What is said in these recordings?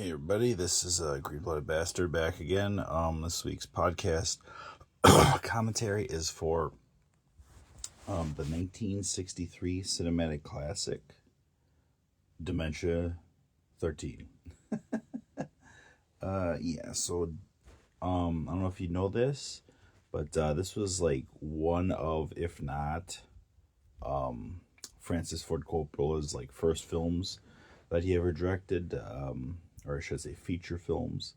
Hey everybody, this is Green-Blooded Bastard back again. This week's podcast commentary is for the 1963 cinematic classic, Dementia 13. So I don't know if you know this, but this was like one of, if not, Francis Ford Coppola's like first films that he ever directed, or I should say feature films.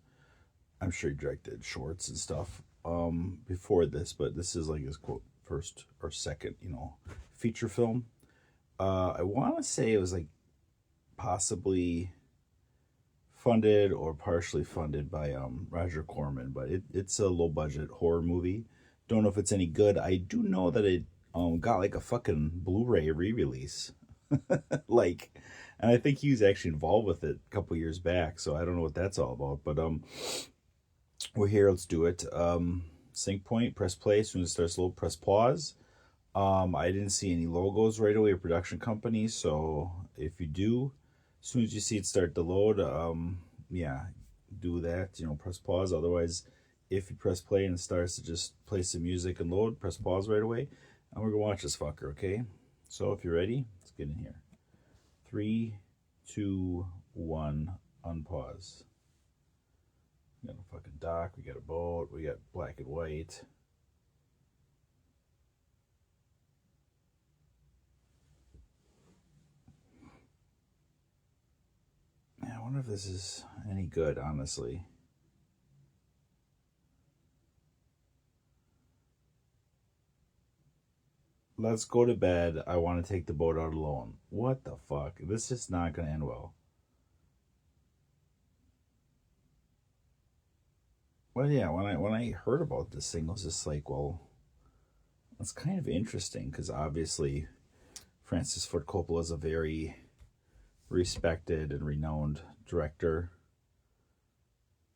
I'm sure he directed shorts and stuff before this, but this is like his quote first or second, feature film. I want to say it was like possibly funded or partially funded by Roger Corman, but it's a low budget horror movie. Don't know if it's any good. I do know that it got like a fucking Blu-ray re-release, like, and I think he was actually involved with it a couple years back. So I don't know what that's all about, but we're here. Let's do it. Sync point. Press play. As soon as it starts load, press pause. I didn't see any logos right away or production companies. So if you do, as soon as you see it start to load, do that. Press pause. Otherwise, if you press play and it starts to just play some music and load, press pause right away. And we're gonna watch this fucker. Okay. So if you're ready, let's get in here. 3, 2, 1. Unpause. We got a fucking dock, we got a boat, we got black and white. Yeah, I wonder if this is any good, honestly. Let's go to bed. I want to take the boat out alone. What the fuck? This is not going to end well. Well, yeah, when I heard about this thing, I was just like, well, that's kind of interesting because obviously Francis Ford Coppola is a very respected and renowned director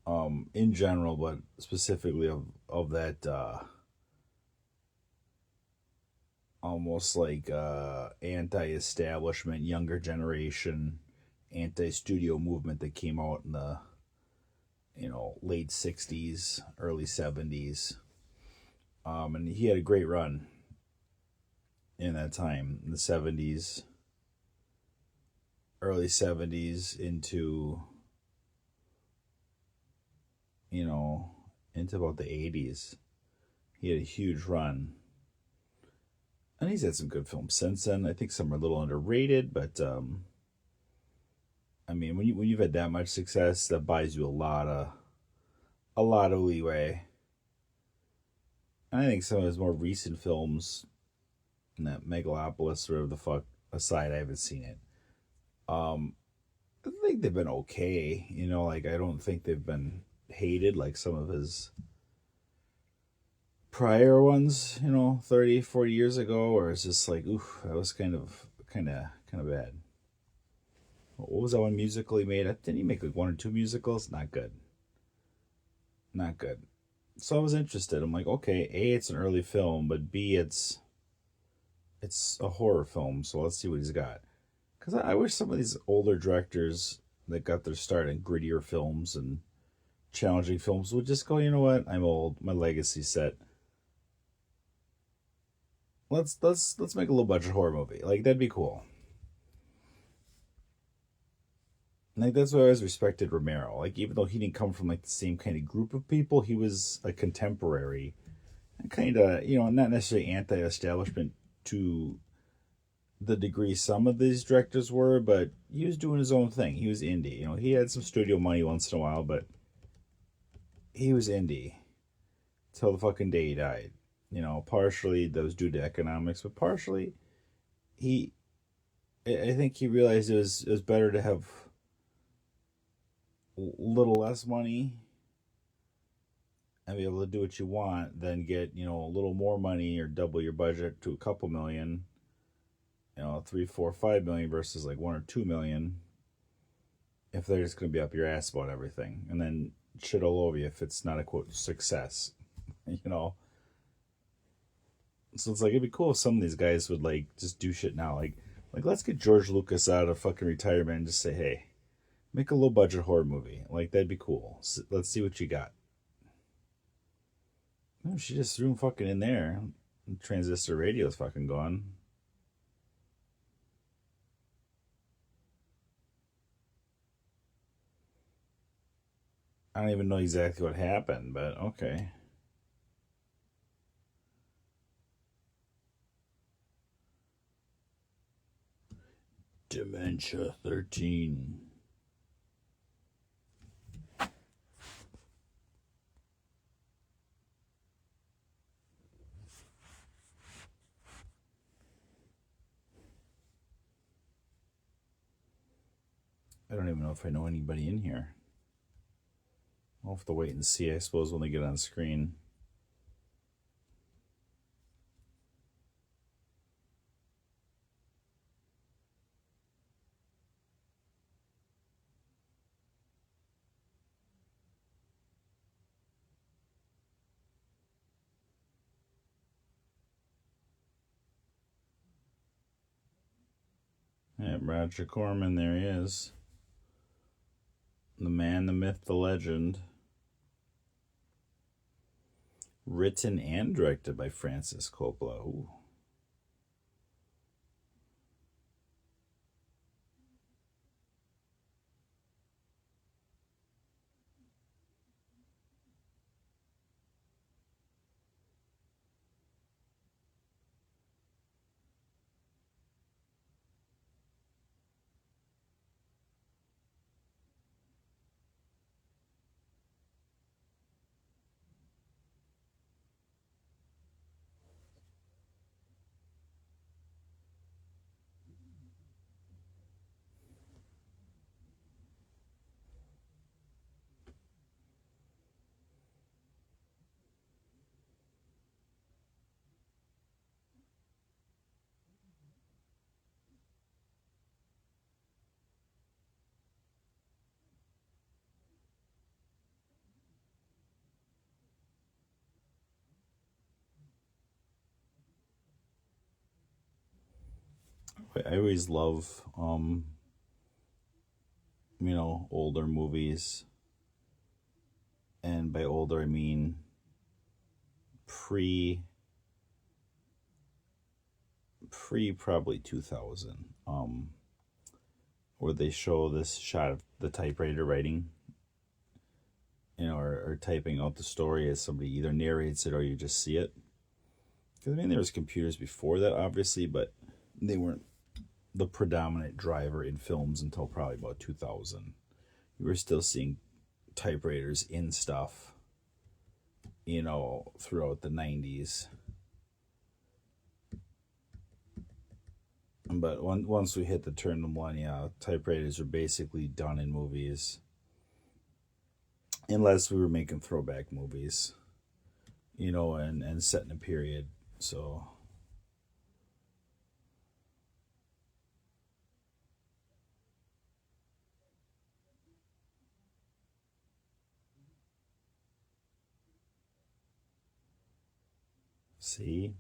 in general, but specifically of that almost like anti-establishment, younger generation, anti-studio movement that came out in the late 60s, early 70s. And he had a great run in that time, in the 70s, early 70s into about the 80s. He had a huge run. And he's had some good films since then. I think some are a little underrated, but I mean, when you've had that much success, that buys you a lot of leeway. And I think some of his more recent films, in that Megalopolis or whatever the fuck aside, I haven't seen it. I think they've been okay. Like I don't think they've been hated like some of his prior ones, 30, 40 years ago, or it's just like, oof, that was kind of bad. What was that one musical he made? Didn't he make like 1 or 2 musicals? Not good. So I was interested. I'm like, okay, A, it's an early film, but B, it's a horror film, so let's see what he's got. Because I wish some of these older directors that got their start in grittier films and challenging films would just go, you know what, I'm old, my legacy's set. Let's make a low budget horror movie. Like, that'd be cool. Like, that's why I always respected Romero. Like, even though he didn't come from like the same kind of group of people, he was a contemporary, kind of, not necessarily anti-establishment to the degree some of these directors were, but he was doing his own thing. He was indie. He had some studio money once in a while, but he was indie till the fucking day he died. Partially that was due to economics, but partially I think he realized it was better to have a little less money and be able to do what you want than get, a little more money or double your budget to a couple million, 3, 4, 5 million versus like 1 or 2 million if they're just going to be up your ass about everything and then shit all over you if it's not a quote success, So it's like, it'd be cool if some of these guys would like just do shit now. Like let's get George Lucas out of fucking retirement and just say, hey, Make a low budget horror movie. Like, that'd be cool. Let's see what you got. No, she just threw him fucking in there. Transistor radio's fucking gone. I don't even know exactly what happened, but okay. Dementia 13. I don't even know if I know anybody in here. I'll have to wait and see, I suppose, when they get on screen. Yeah, Roger Corman, there he is. The man, the myth, the legend. Written and directed by Francis Coppola. Ooh. I always love, older movies. And by older, I mean pre probably 2000, where they show this shot of the typewriter writing, or typing out the story as somebody either narrates it or you just see it. Because there was computers before that, obviously, but they weren't the predominant driver in films until probably about 2000. You were still seeing typewriters in stuff, throughout the 90s. But once we hit the turn of the millennia, typewriters are basically done in movies. Unless we were making throwback movies, and setting a period. So, see,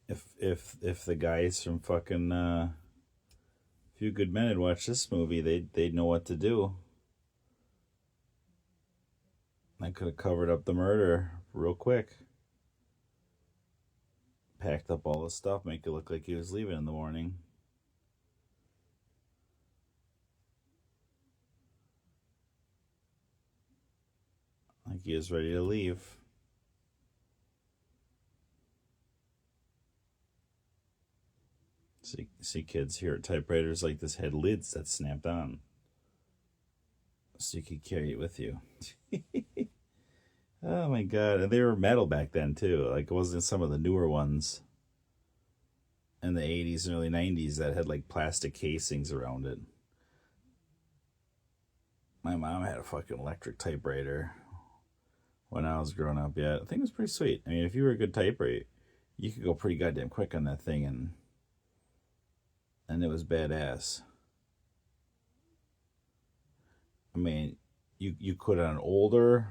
if the guys from fucking Few Good Men had watched this movie, they'd know what to do. I could have covered up the murder real quick. Packed up all the stuff, make it look like he was leaving in the morning. Like he was ready to leave. See kids here at typewriters like this had lids that snapped on. So you could carry it with you. Oh my god. And they were metal back then too. Like it wasn't some of the newer ones in the 80s and early 90s that had like plastic casings around it. My mom had a fucking electric typewriter when I was growing up. Yeah, I think it was pretty sweet. I mean, if you were a good typewriter, you could go pretty goddamn quick on that thing, and it was badass. I mean, you could on older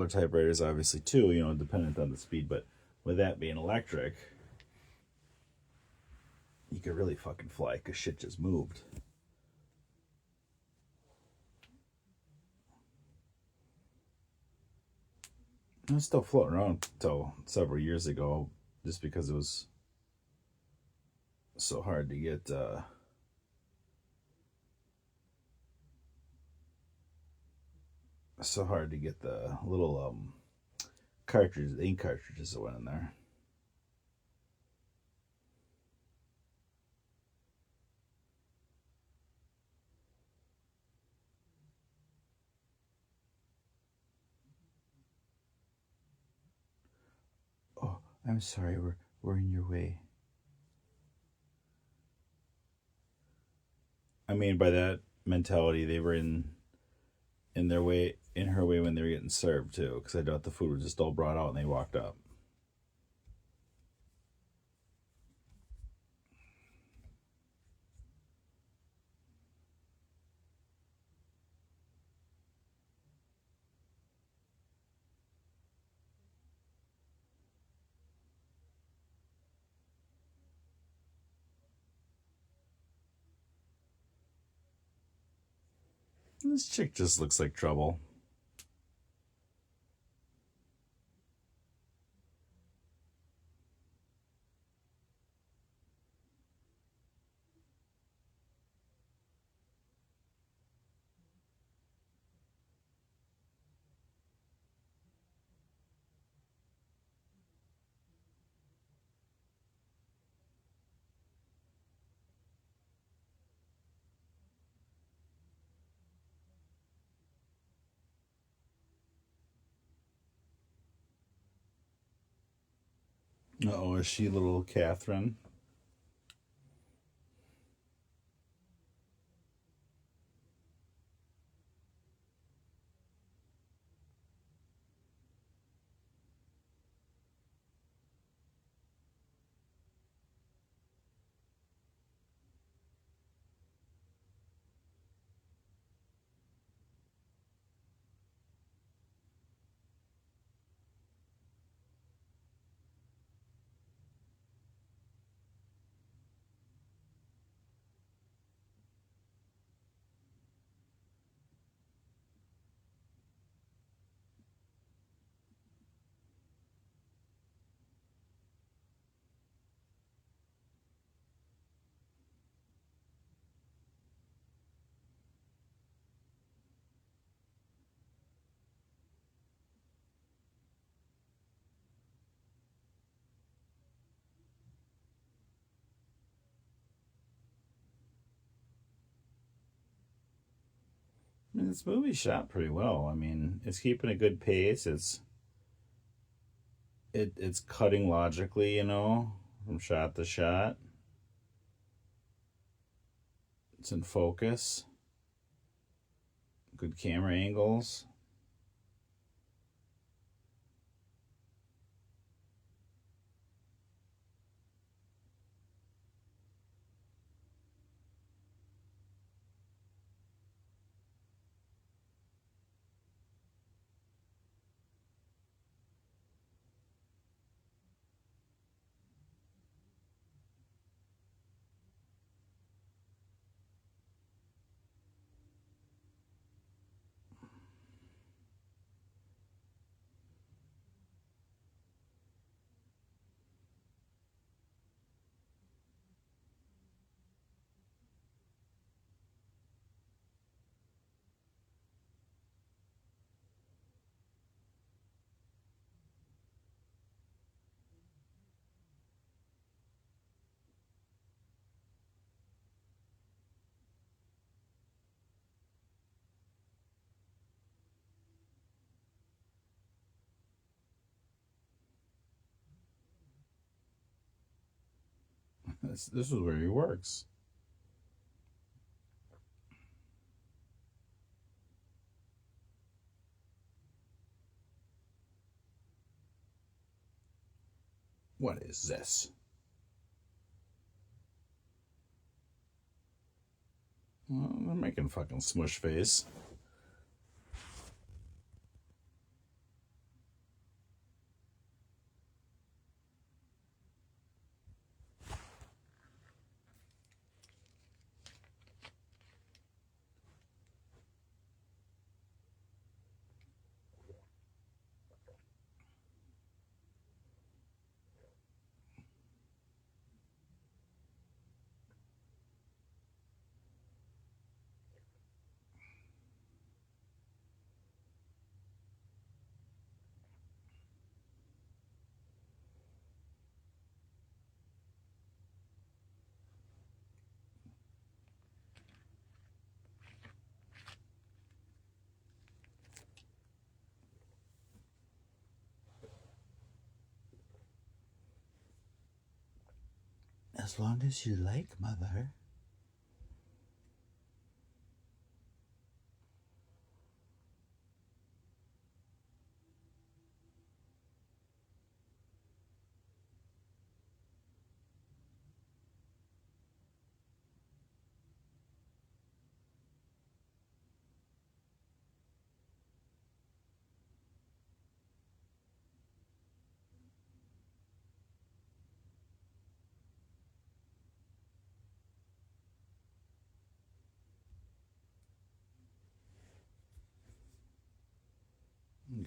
typewriters, obviously too. Dependent on the speed, but with that being electric, you could really fucking fly because shit just moved. It was still floating around until several years ago, just because it was so hard to get. So hard to get the little cartridges, the ink cartridges that went in there. Oh, I'm sorry, we're in your way. I mean, by that mentality, they were in their way, in her way when they were getting served too, because I thought the food was just all brought out and they walked up. This chick just looks like trouble. Oh, is she little Catherine? I mean, this movie shot pretty well. I mean, it's keeping a good pace. It's cutting logically, from shot to shot. It's in focus. Good camera angles. This is where he works. What is this? Well, they're making fucking smush face. As long as you like, Mother.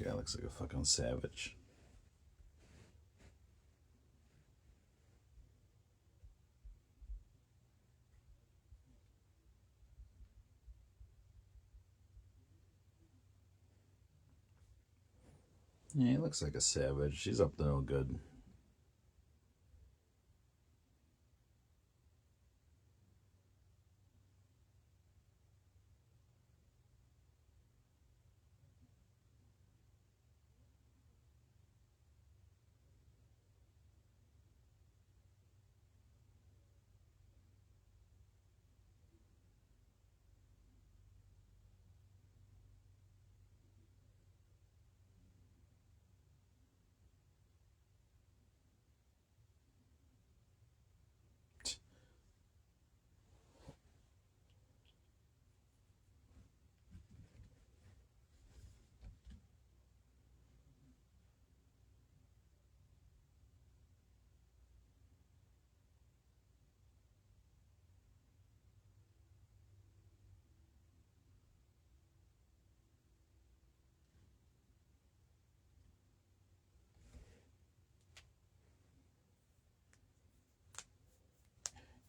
Guy looks like a fucking savage. Yeah, he looks like a savage. He's up to no good.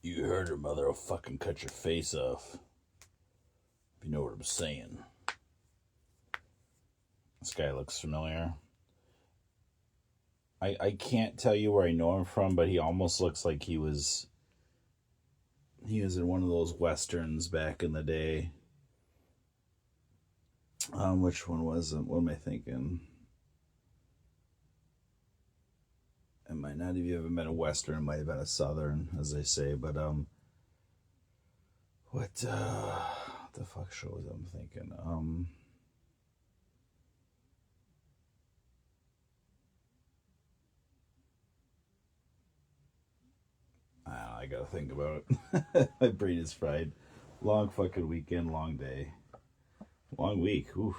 You heard her, Mother. I'll fucking cut your face off. If you know what I'm saying. This guy looks familiar. I can't tell you where I know him from, but he almost looks like he was in one of those westerns back in the day. Which one was it? What am I thinking? It might not have even been a western. It might have been a southern, as they say. But what the fuck show was I'm thinking? I gotta think about it. My brain is fried. Long fucking weekend, long day, long week. Oof.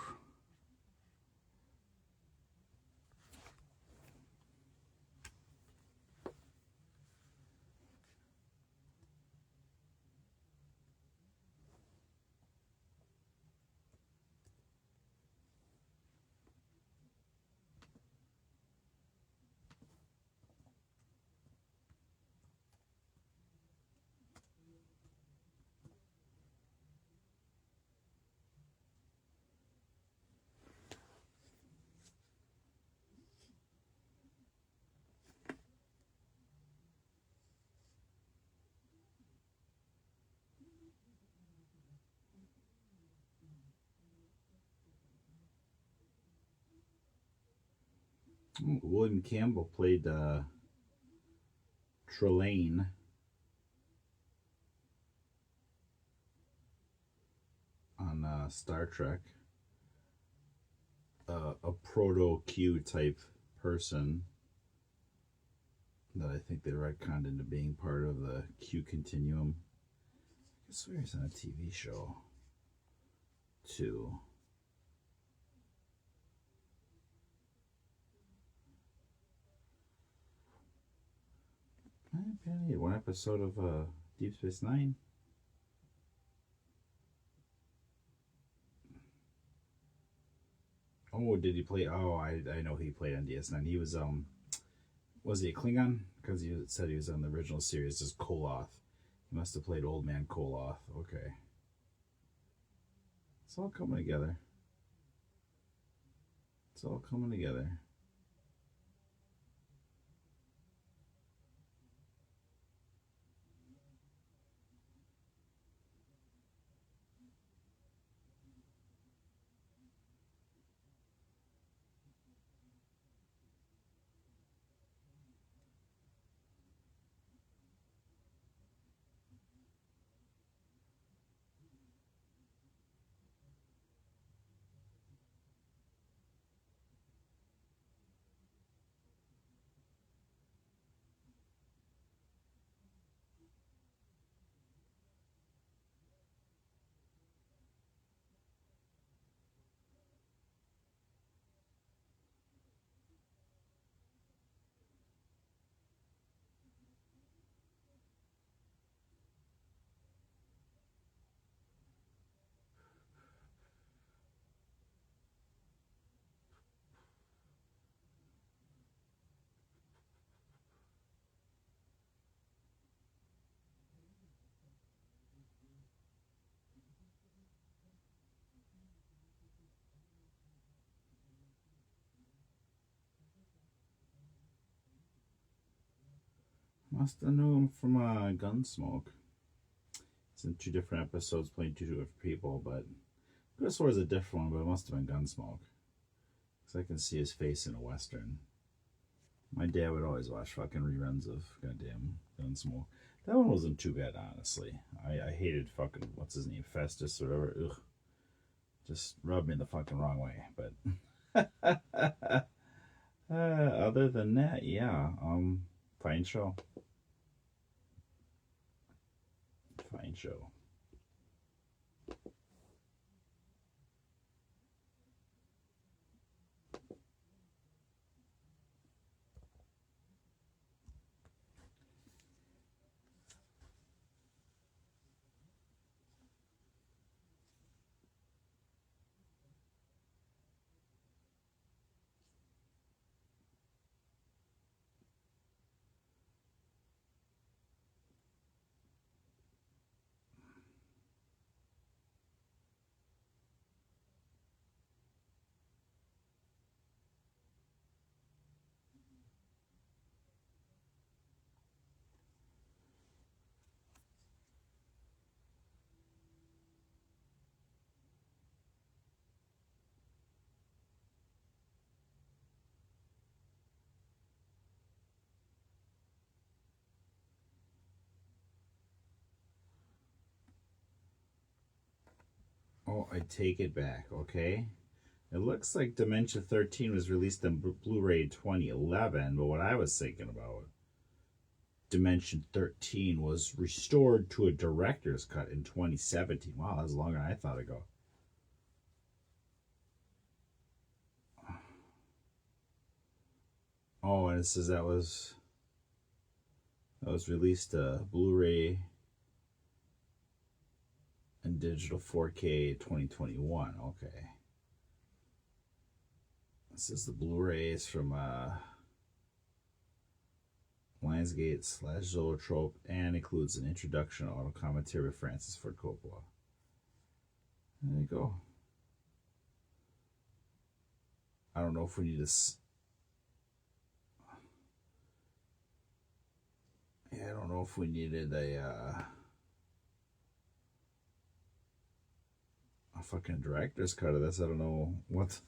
William Campbell played Trelane on Star Trek. A proto Q type person that I think they retconned into being part of the Q continuum. I swear he's on a TV show too. One episode of Deep Space Nine. Oh, did he play? Oh, I know he played on DS9. He was he a Klingon? Because he said he was on the original series as Koloth. He must have played Old Man Koloth. Okay. It's all coming together. It's all coming together. Must have known him from Gunsmoke. It's in two different episodes playing two different people, but I could have swore it was a different one, but it must have been Gunsmoke. Because I can see his face in a Western. My dad would always watch fucking reruns of goddamn Gunsmoke. That one wasn't too bad, honestly. I hated fucking, what's his name, Festus or whatever. Ugh. Just rubbed me the fucking wrong way. But other than that, yeah, fine show. Fine show. Oh, I take it back, okay? It looks like Dementia 13 was released on Blu-ray in 2011, but what I was thinking about, Dimension 13 was restored to a director's cut in 2017. Wow, that was longer than I thought it'd go. Oh, and it says that was released Blu-ray and digital 4K 2021. Okay. This is the Blu-rays from Lionsgate/Zoetrope and includes an introduction auto commentary by Francis Ford Coppola. There you go. I don't know if we need to. Yeah, I don't know if we needed a fucking director's cut of this. I don't know what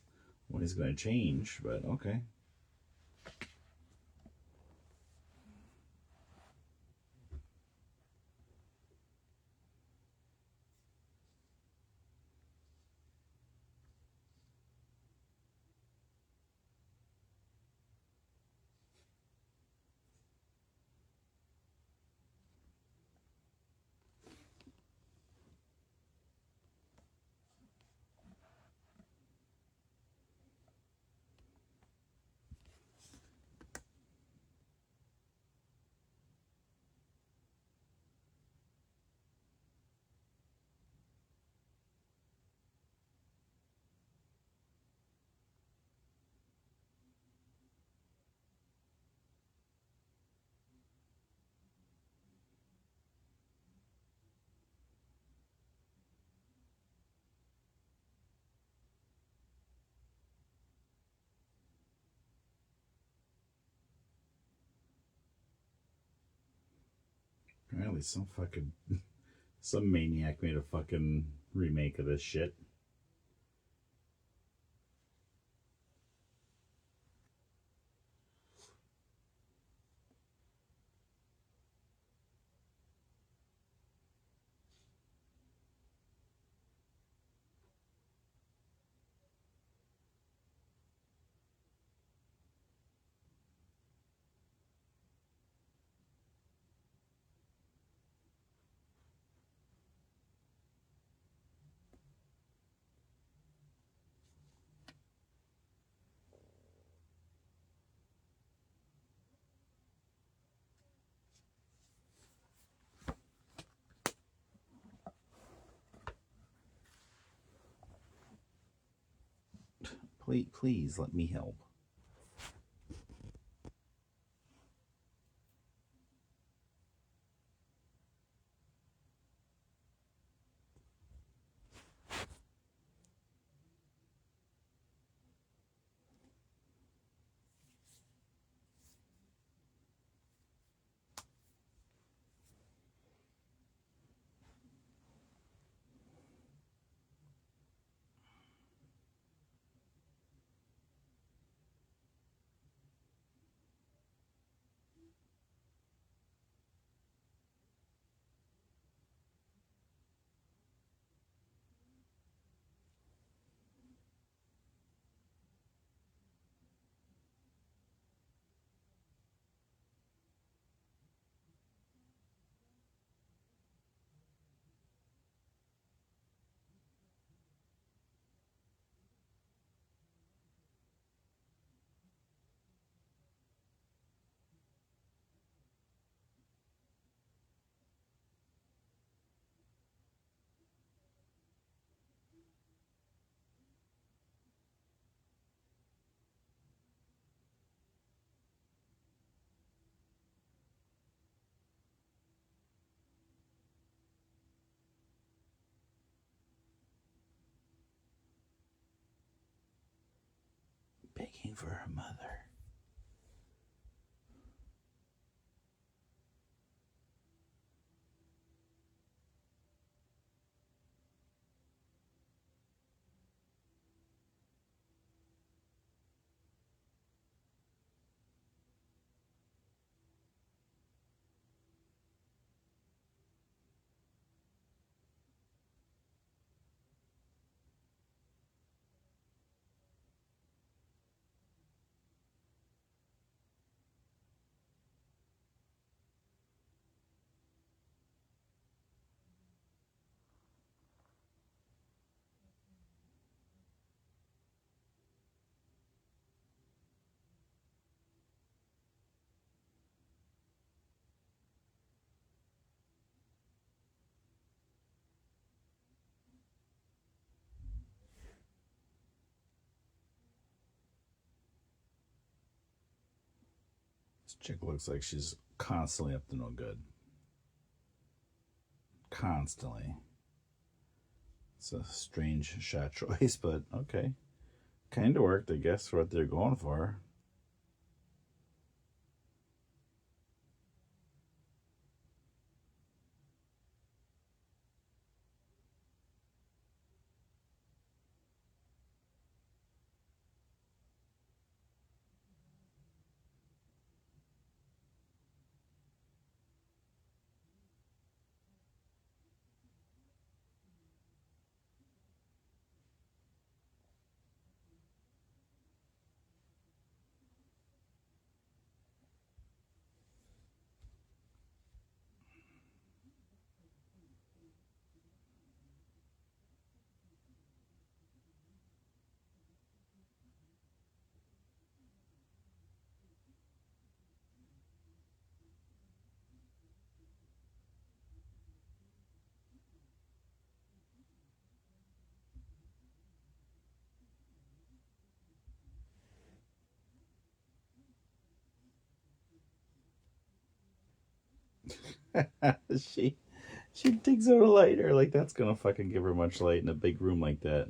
he's going to change, but okay. Apparently some maniac made a fucking remake of this shit. Please let me help. looking for her mother. This chick looks like she's constantly up to no good. Constantly. It's a strange shot choice, but okay. Kind of worked, I guess, for what they're going for. she she digs out a lighter. Like, that's gonna fucking give her much light in a big room like that.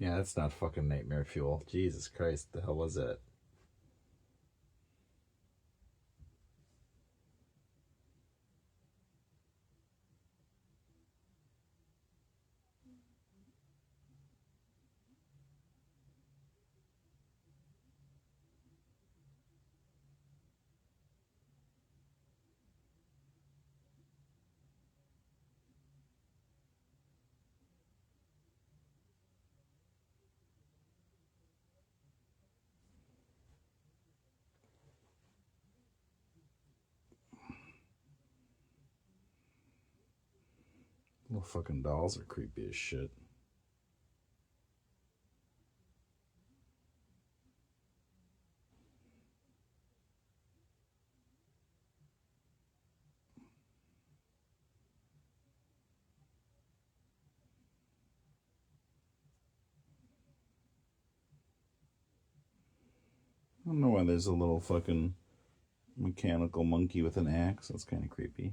Yeah, that's not fucking nightmare fuel. Jesus Christ, the hell was that? Little fucking dolls are creepy as shit. I don't know why there's a little fucking mechanical monkey with an axe. That's kind of creepy.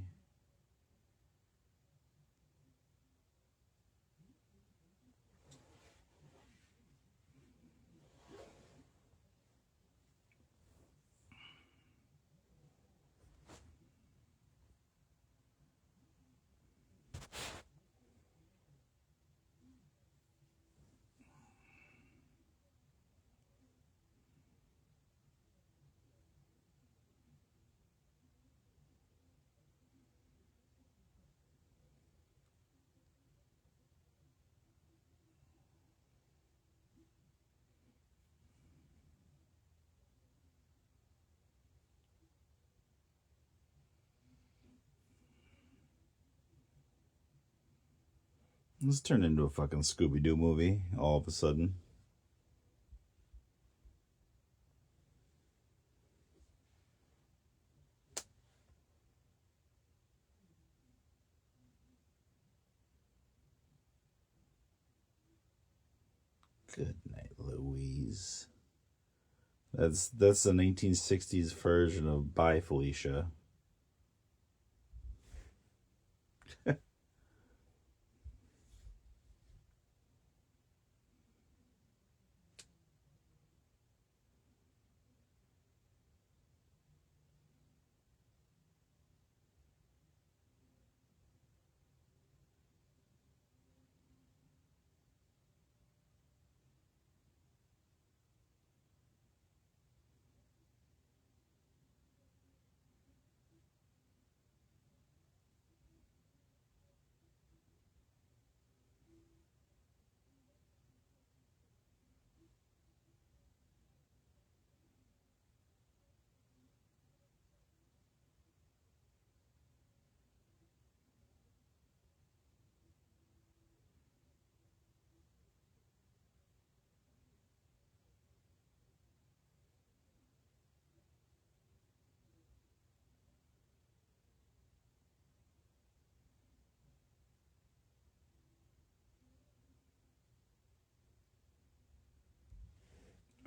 This turned into a fucking Scooby-Doo movie all of a sudden. Good night, Louise. That's the 1960s version of Bye Felicia.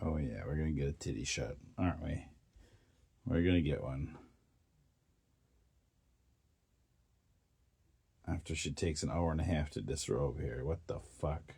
Oh yeah, we're gonna get a titty shot, aren't we? We're gonna get one. After she takes an hour and a half to disrobe here. What the fuck?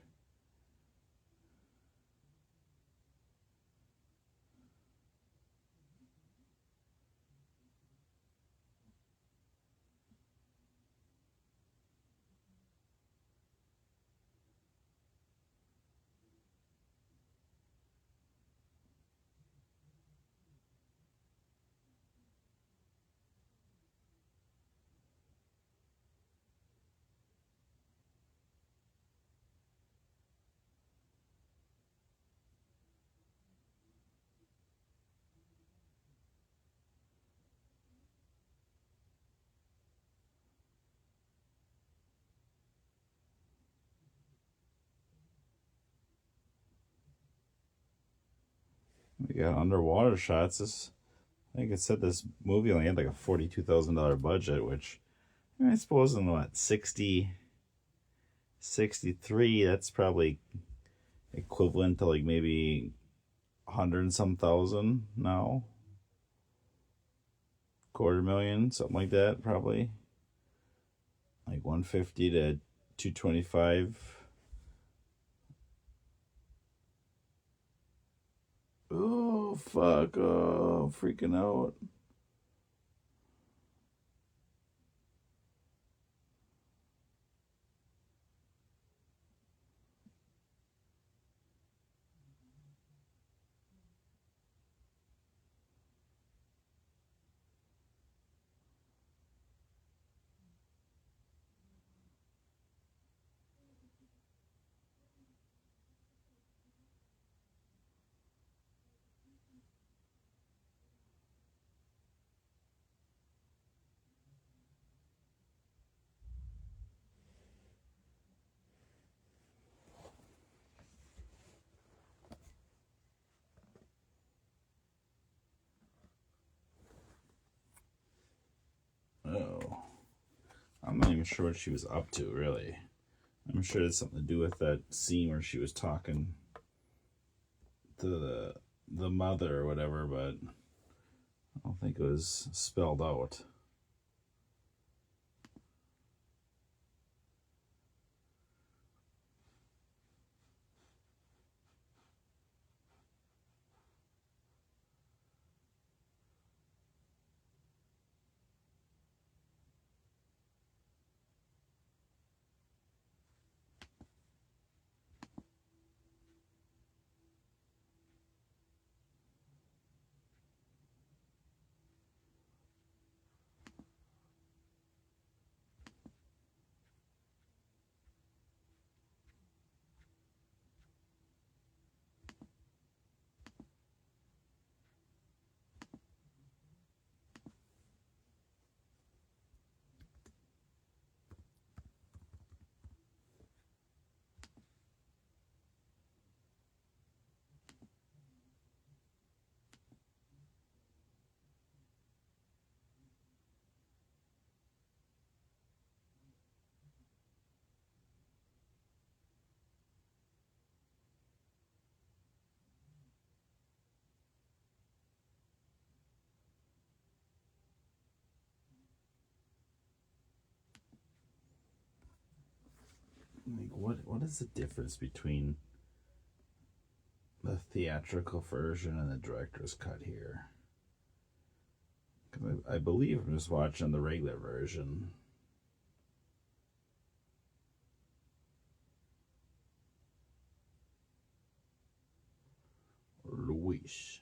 We got underwater shots. I think it said this movie only had like a $42,000 budget, which I suppose in what, 63, that's probably equivalent to like maybe 100 and some thousand now. Quarter million, something like that, probably. Like 150 to 225. Oh, fuck. Oh, freaking out. Oh. I'm not even sure what she was up to, really. I'm sure it had something to do with that scene where she was talking to the mother or whatever, but I don't think it was spelled out. Like, what is the difference between the theatrical version and the director's cut here? Because I believe I'm just watching the regular version. Luis.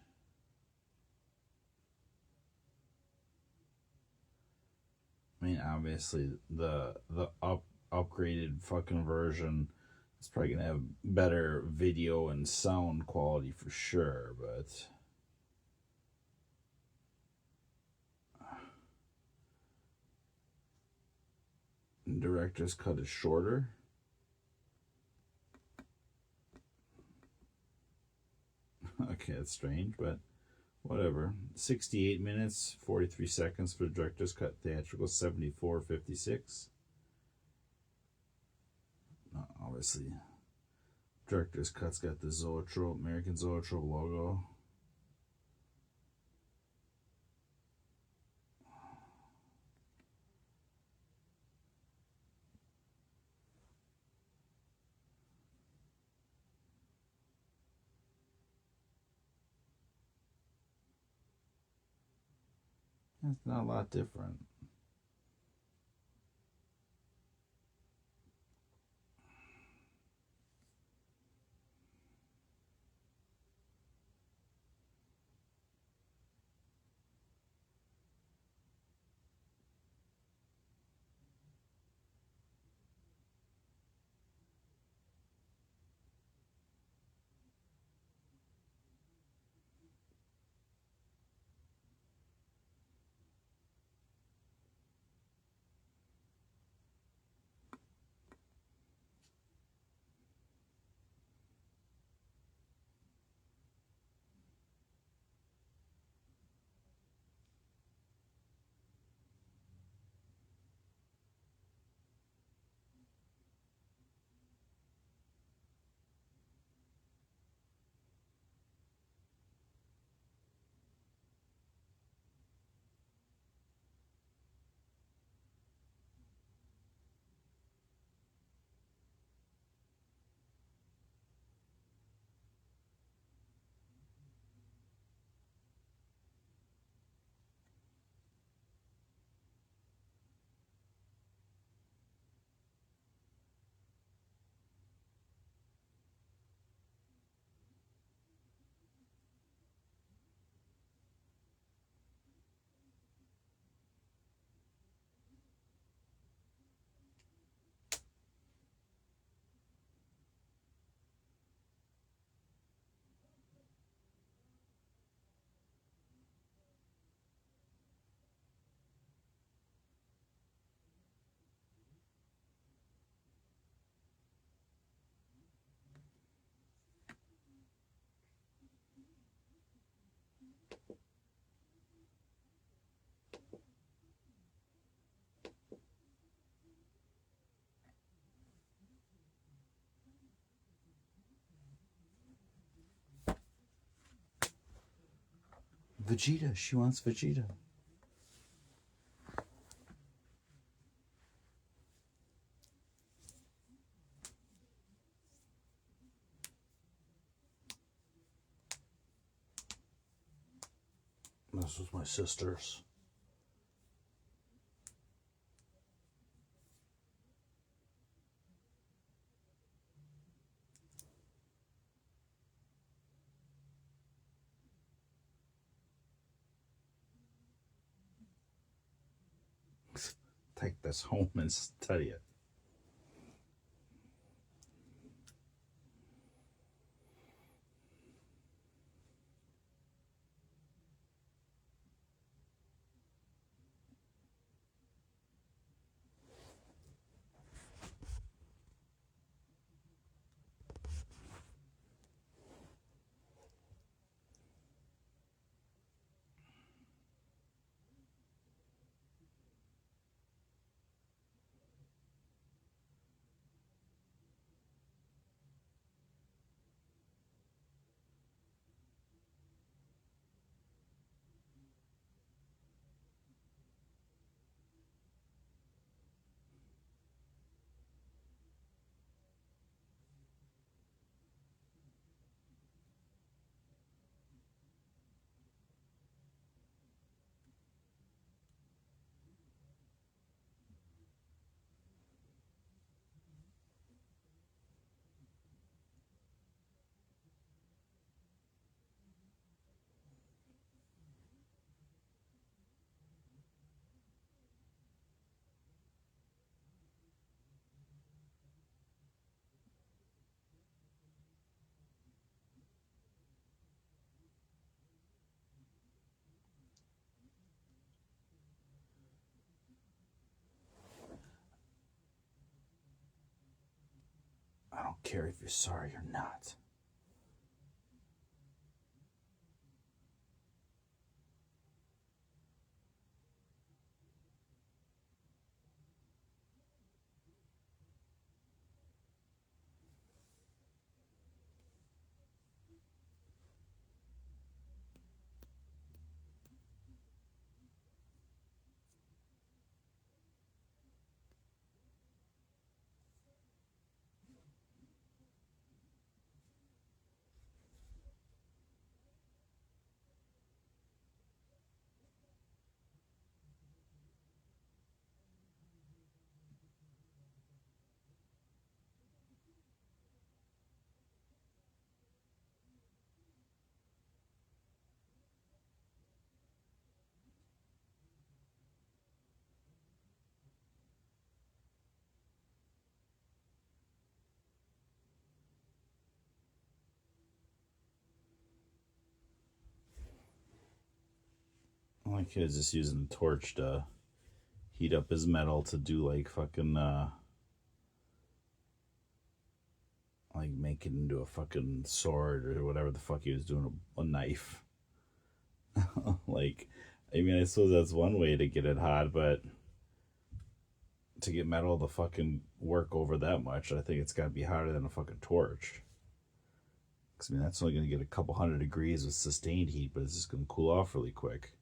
I mean, obviously the upgraded fucking version is probably gonna have better video and sound quality for sure, but director's cut is shorter. Okay, that's strange, but whatever. 68 minutes, 43 seconds for the director's cut. Theatrical 74:56. Obviously, director's cut's got the Zoetrope, American Zoetrope logo. That's not a lot different. Vegeta. She wants Vegeta. This was my sister's. Take this home and study it. don't care if you're sorry or not. My kid's just using the torch to heat up his metal to do like fucking like make it into a fucking sword or whatever the fuck he was doing, a knife. Like, I mean, I suppose that's one way to get it hot, but to get metal to fucking work over that much, I think it's got to be hotter than a fucking torch. Because, I mean, that's only going to get a couple hundred degrees with sustained heat, but it's just going to cool off really quick.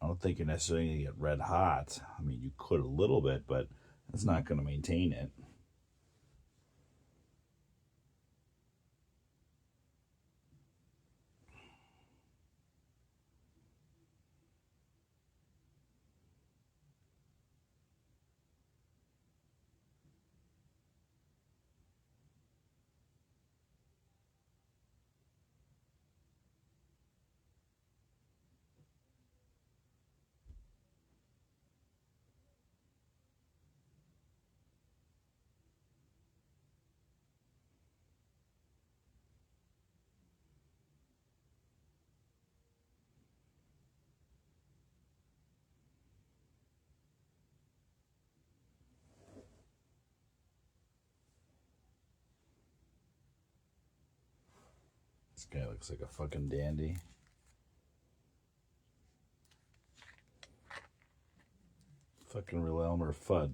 I don't think you're necessarily going to get red hot. I mean, you could a little bit, but it's not going to maintain it. This guy looks like a fucking dandy. Fucking real Elmer Fudd.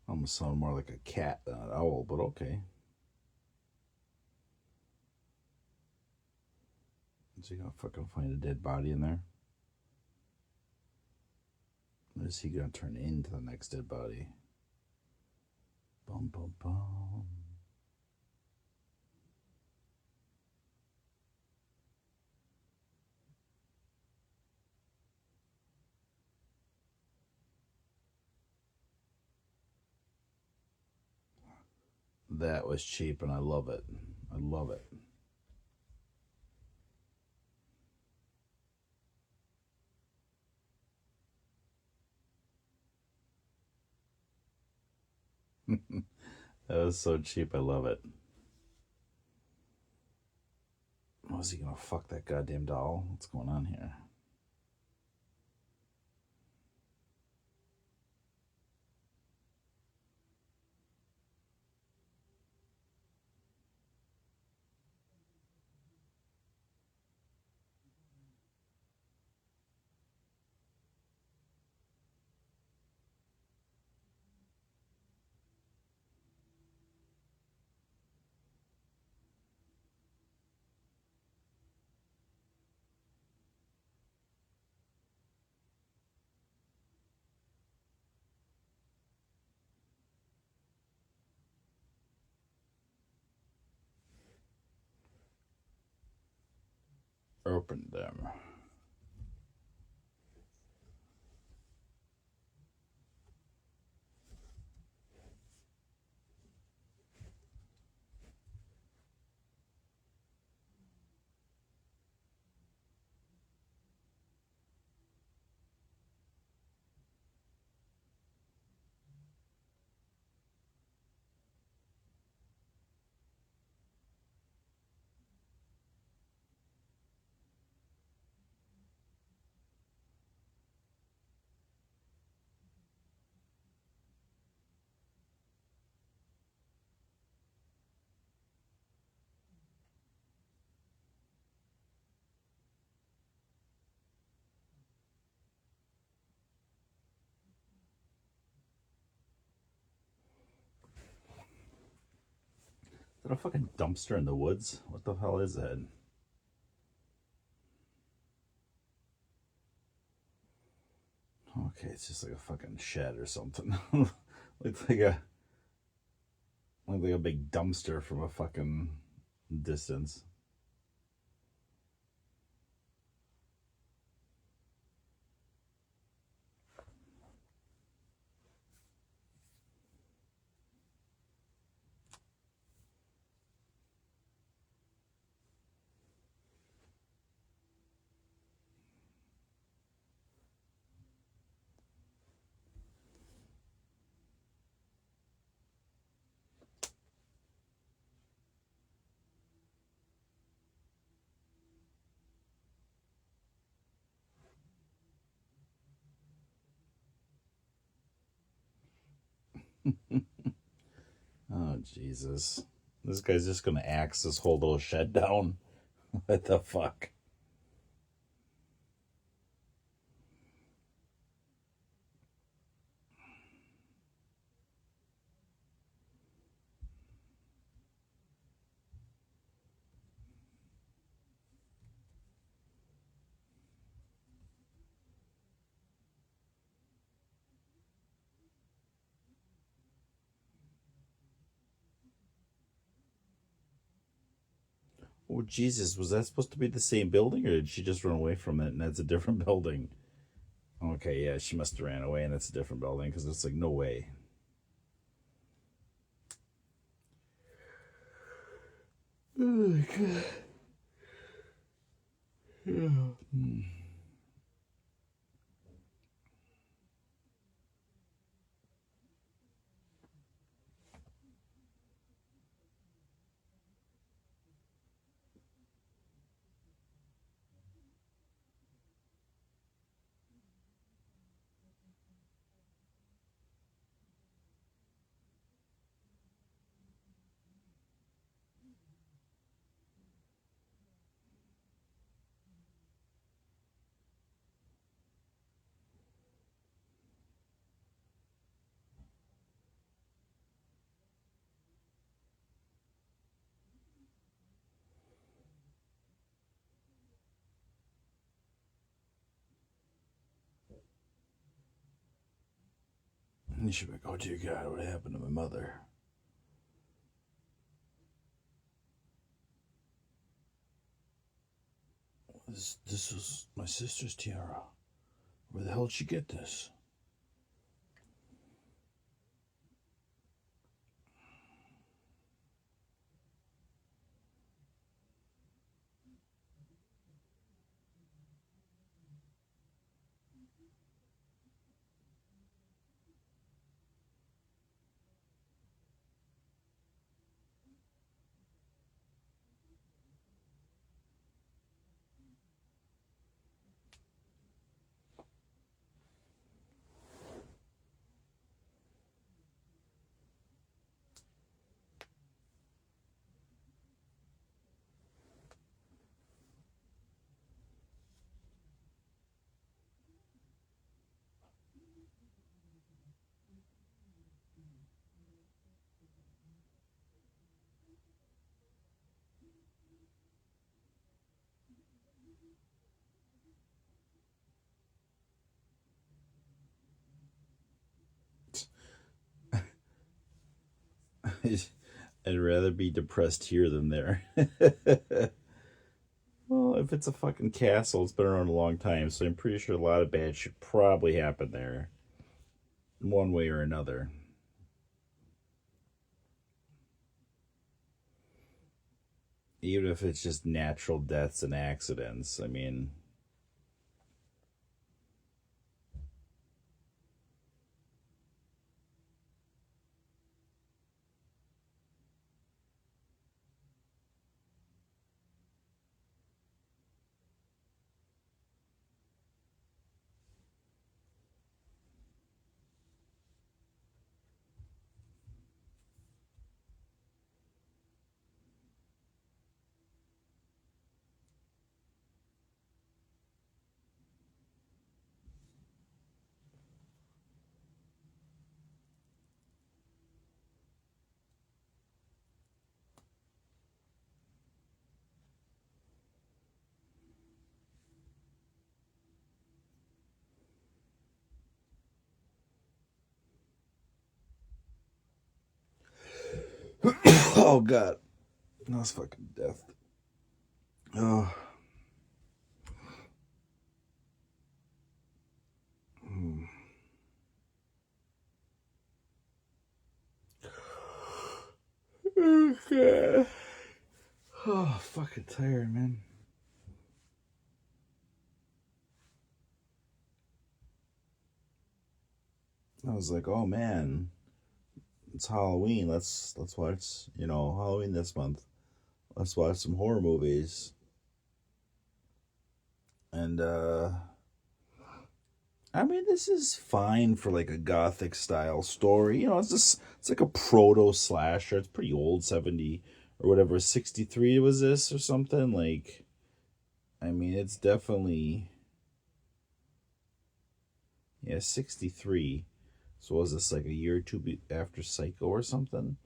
Almost sound more like a cat than an owl, but okay. Is he gonna fucking find a dead body in there? Or is he gonna turn into the next dead body? Bum bum bum. That was cheap, and I love it. I love it. That was so cheap. I love it. Was he gonna fuck that goddamn doll? What's going on here? Open them. Is that a fucking dumpster in the woods? What the hell is that? Okay, it's just like a fucking shed or something. looks like a looks like a big dumpster from a fucking distance. Oh Jesus! This guy's just gonna axe this whole little shed down. What the fuck? Oh Jesus! Was that supposed to be the same building, or did she just run away from it and that's a different building? Okay, yeah, she must have ran away and it's a different building because it's like no way. Oh my God. Yeah. You should be like, oh dear God, what happened to my mother? This was my sister's tiara. Where the hell did she get this? I'd rather be depressed here than there. Well, if it's a fucking castle, it's been around a long time, so I'm pretty sure a lot of bad shit probably happened there, one way or another. Even if it's just natural deaths and accidents. I mean, oh god, that's fucking death. Oh, okay. Oh, fucking tired, man. I was like, oh man, it's Halloween. Let's watch, Halloween this month. Let's watch some horror movies. And I mean, this is fine for like a gothic style story. It's like a proto slasher. It's pretty old, 70 or whatever, 63 was this or something like. I mean, it's definitely, yeah, 63. So was this like a year or two after Psycho or something?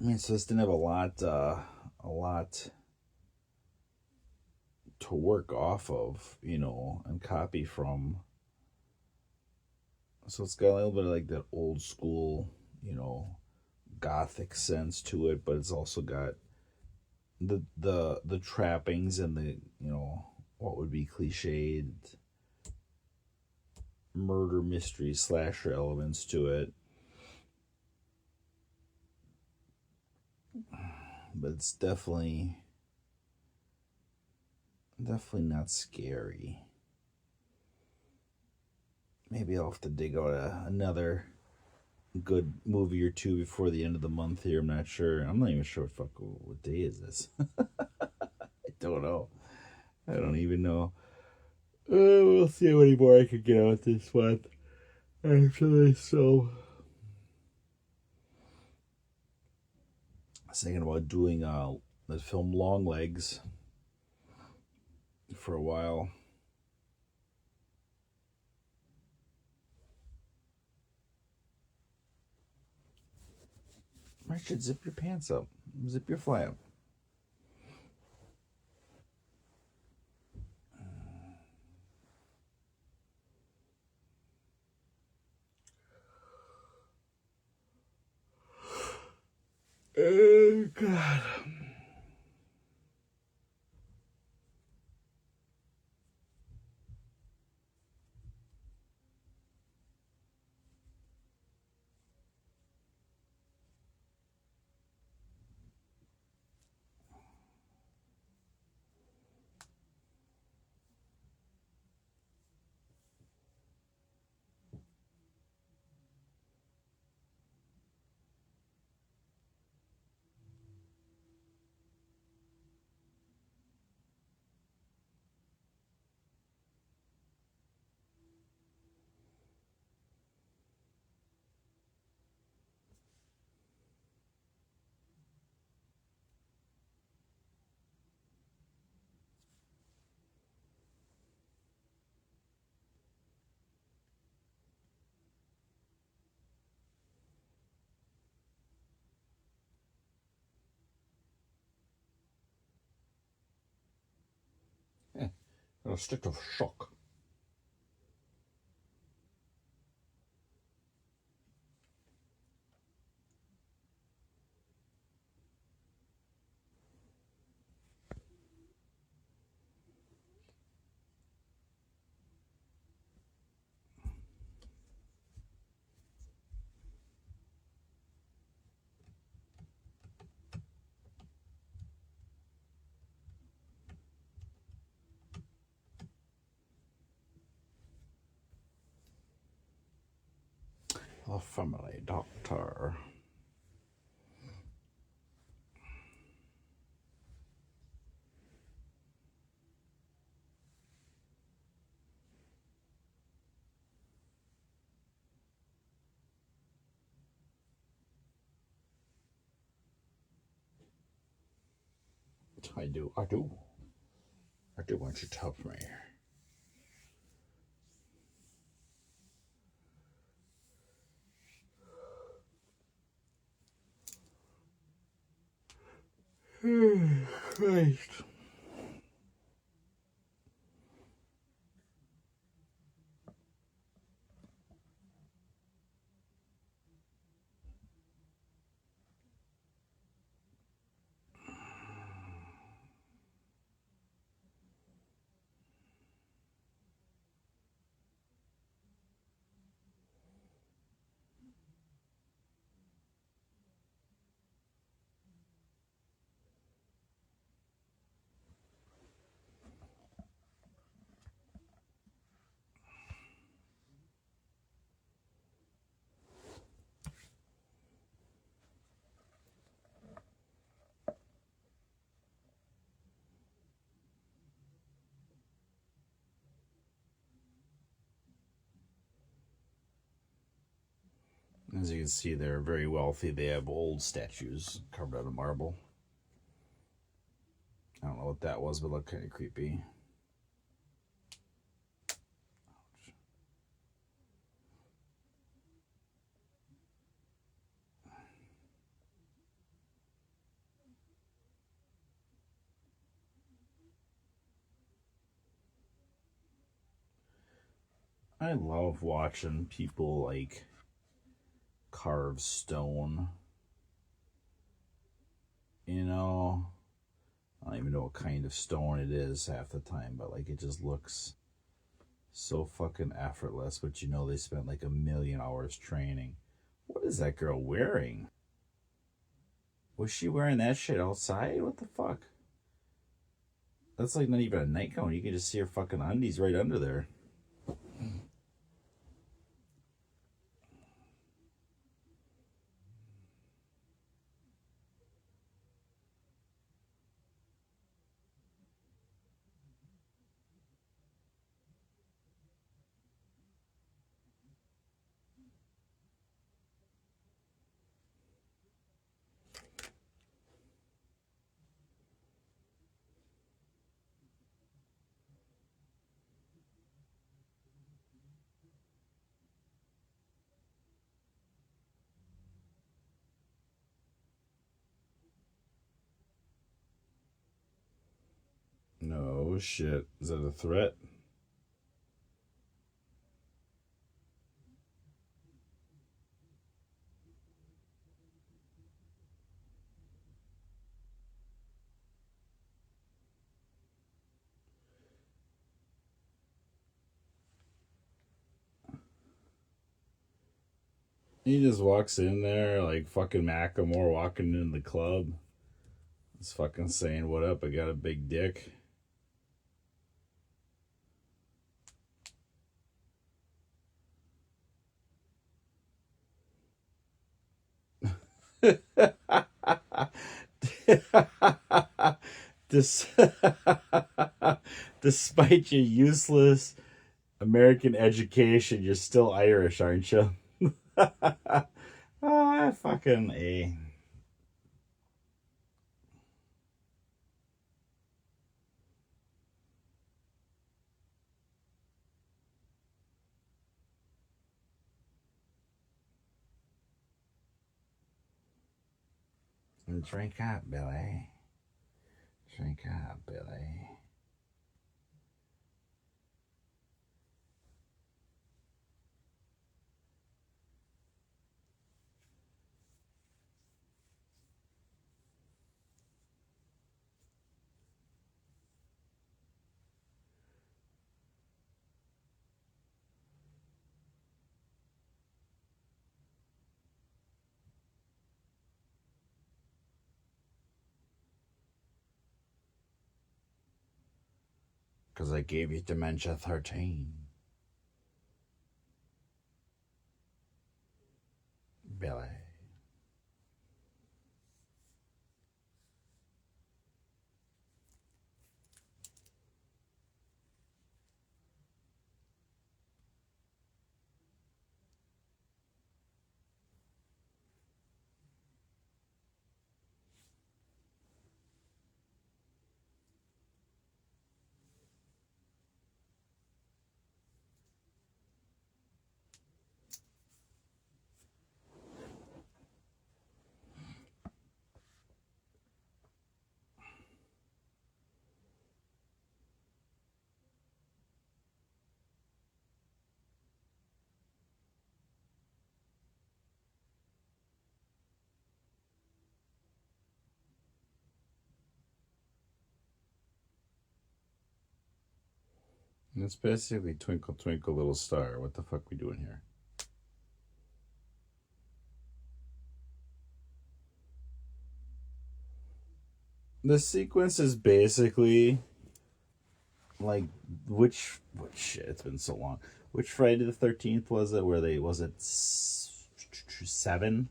I mean, so this didn't have a lot to work off of, and copy from. So it's got a little bit of like that old school, gothic sense to it, but it's also got the trappings and the, what would be cliched murder mystery slasher elements to it. But it's definitely not scary. Maybe I'll have to dig out another good movie or two before the end of the month here. I'm not sure. I'm not even sure what day is this. I don't know. I don't even know. We'll see how many more I can get out this month after this. So I was thinking about doing the film Long Legs for a while. I should zip your pants up. Zip your fly up. Oh, God. A state of shock. the family doctor. I do want you to help me. Christ. As you can see, they're very wealthy. They have old statues carved out of marble. I don't know what that was, but it looked kind of creepy. I love watching people like carve stone. You know, I don't even know what kind of stone it is half the time, but like it just looks so fucking effortless. But you know, they spent like 1,000,000 hours training. What is that girl wearing? Was she wearing that shit outside? What the fuck? That's like not even a nightgown. You can just see her fucking undies right under there. No shit. Is that a threat? He just walks in there like fucking Macklemore walking in the club. He's fucking saying, "What up? I got a big dick." Des- Despite your useless American education, you're still Irish, aren't you? Ah, fucking A. Drink up, Billy. Drink up, Billy. Because I gave you Dementia 13. Billy. It's basically Twinkle Twinkle Little Star. What the fuck we doing here? The sequence is basically like which shit. It's been so long. Which Friday the 13th was it? Where they was it 7?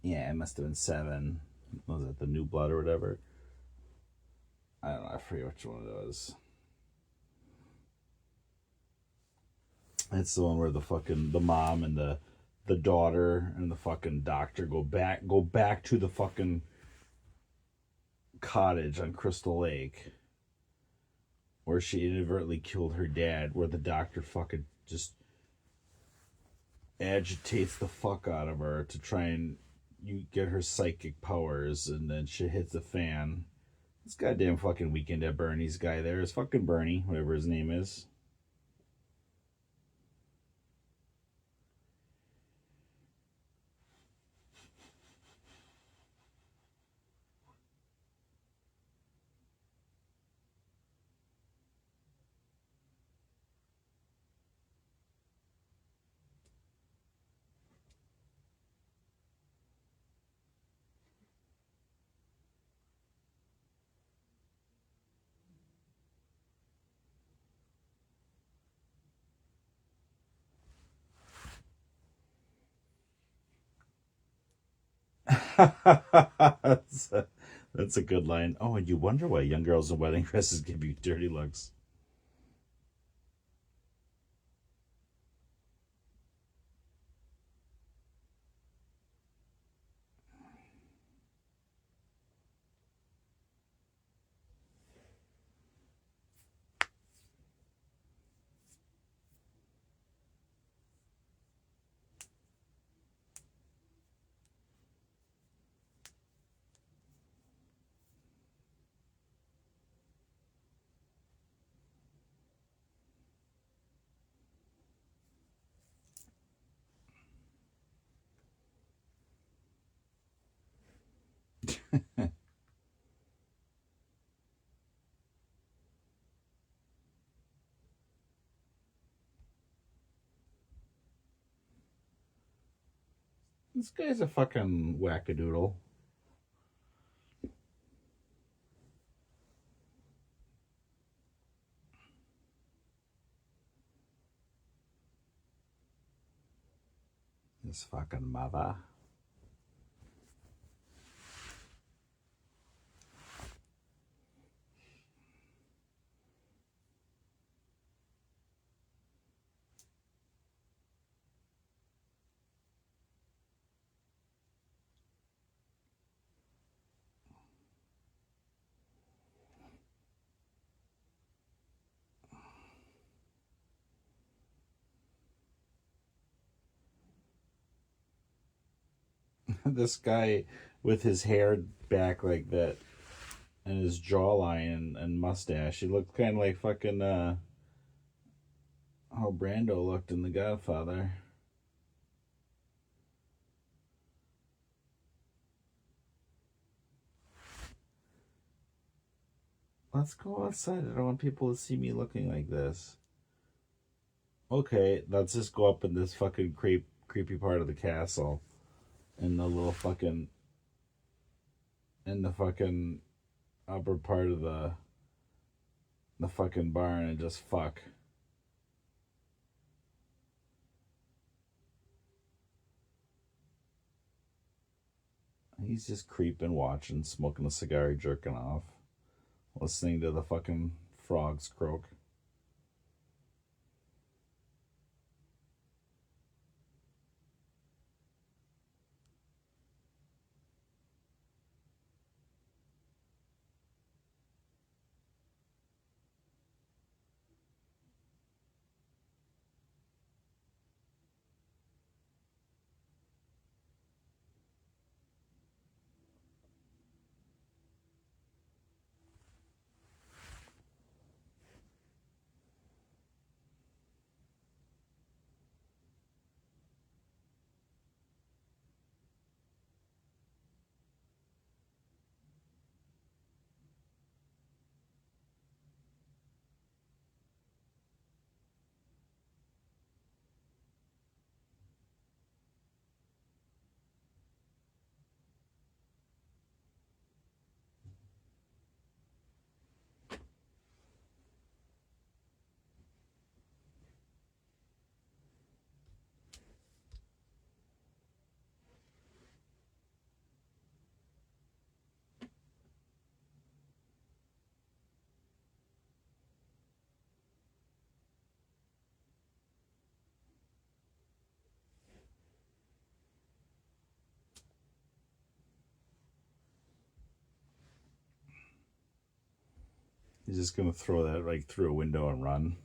Yeah, it must have been 7. Was it the New Blood or whatever? I don't know. I forget which one it was. It's the one where the mom and the daughter and the fucking doctor go back to the fucking cottage on Crystal Lake where she inadvertently killed her dad, where the doctor fucking just agitates the fuck out of her to try and you get her psychic powers, and then shit hits the fan. This goddamn fucking Weekend at Bernie's guy there is fucking Bernie, whatever his name is. that's, a, that's a good line. Oh, and you wonder why young girls in wedding dresses give you dirty looks. This guy's a fucking wackadoodle. His fucking mother. This guy with his hair back like that and his jawline and mustache, he looked kind of like fucking how Brando looked in The Godfather. Let's go outside. I don't want people to see me looking like this. Okay, let's just go up in this fucking creepy part of the castle. In the little fucking in the fucking upper part of the fucking barn and just fuck. He's just creeping, watching, smoking a cigar, jerking off, listening to the fucking frogs croak. He's just gonna throw that like through a window and run.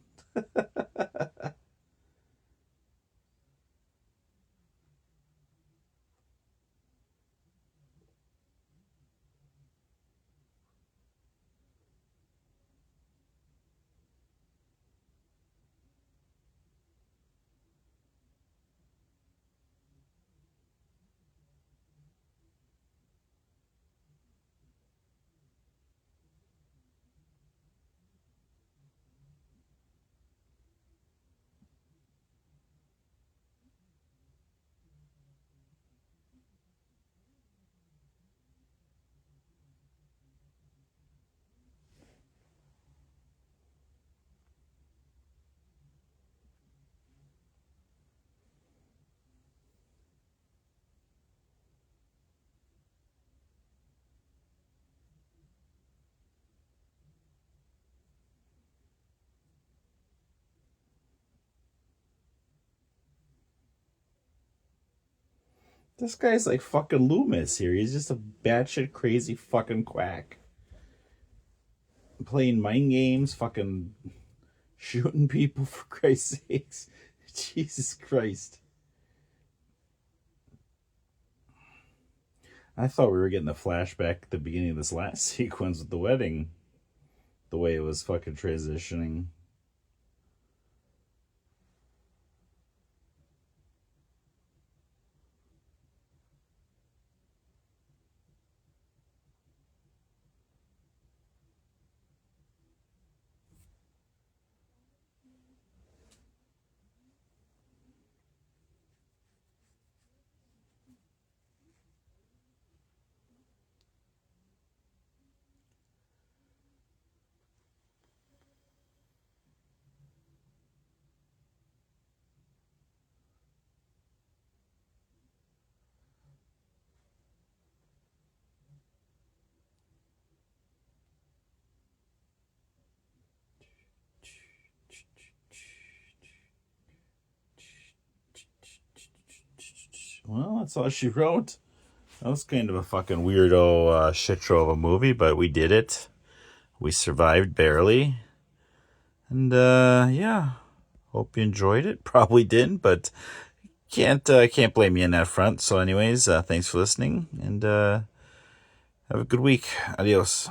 This guy's like fucking Loomis here. He's just a batshit crazy fucking quack. Playing mind games, fucking shooting people for Christ's sakes. Jesus Christ. I thought we were getting the flashback at the beginning of this last sequence with the wedding. The way it was fucking transitioning. Well, that's all she wrote. That was kind of a fucking weirdo shit show of a movie, but we did it. We survived barely. And yeah, hope you enjoyed it. Probably didn't, but can't blame you in that front. So anyways, thanks for listening, and have a good week. Adios.